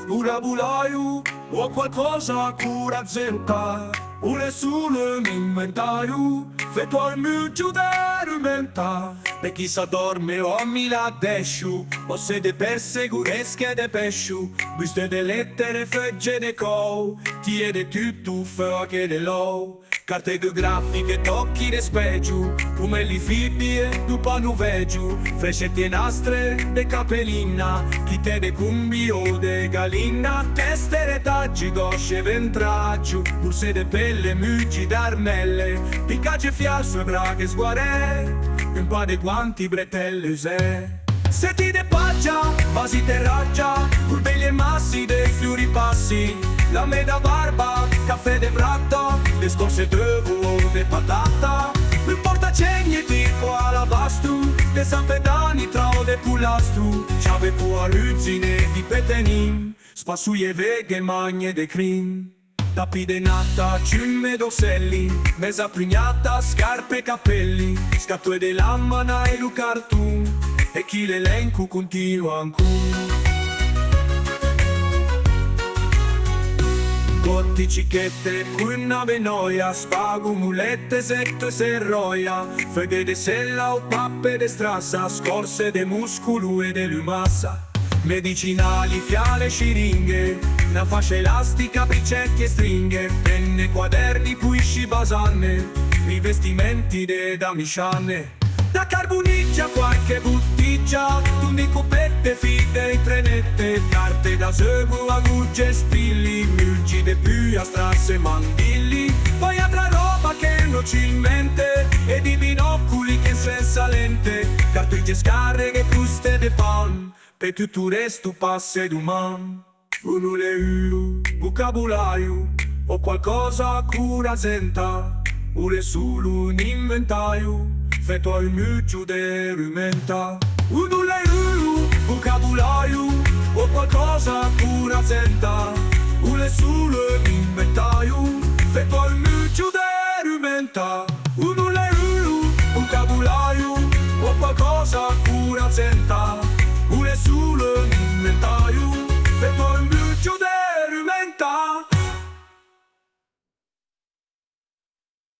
vocabolario o qualcosa cura zenta, o nessuno inventario, feto al mio giuderimenta. Per chi s'addorme o mi la desciu, o se de perseguresche de pesciu, buste de lettere fegge de cou, tiede tutto feo che de low. Carte grafiche, tocchi de speggiu, come li fibbie, du panu veggiu, frescetti e nastre, de capellina, chi te de cumbi o de galina, teste retaggi, gosce ventraggiu, burse de pelle, muggi d'armelle, piccagge fiasso e braghe sguarè, un po' de guanti, bretelle usè. Setti de paggia, vasi terraggia, curbelli e massi dei fiori passi, la meda barba, caffè de bratto, le scorse d'uovo de patata, un portacegne tipo alabastru, de sampedani trao de pulastru, ciave cu aluzzine di petenin, spassuie veghe magne de crin. Tappi de natta, ciume d'osselli, mesa prignata, scarpe e capelli, scatue de lamana e lu cartoon, e chi l'elenco continua ancora. Gotti cicchette, cunna venoia, spago mulette, setto e serroia, feghe de sella o pappe de strassa, scorse de muscolo e de lumassa. Medicinali, fiale, sciringhe, una fascia elastica, bricetti e stringhe, penne, quaderni, puisci, basanne, rivestimenti de damisciane. Da carboniggia, qualche bottiglia, tundi copette, fide e trenette, carte da seguo, agugge e spilli, mulgi de più a strasse mandilli, poi altra roba che nocilmente, e di binoculi che senza lente, cartugge scarreghe, cruste de pan, per tutto il resto passe d'uman. Uno le vocabolario, o qualcosa cura zenta, ure solo un inventario, feto al mio giuderimenta. Uno le vocabolario, o qualcosa cura zenta,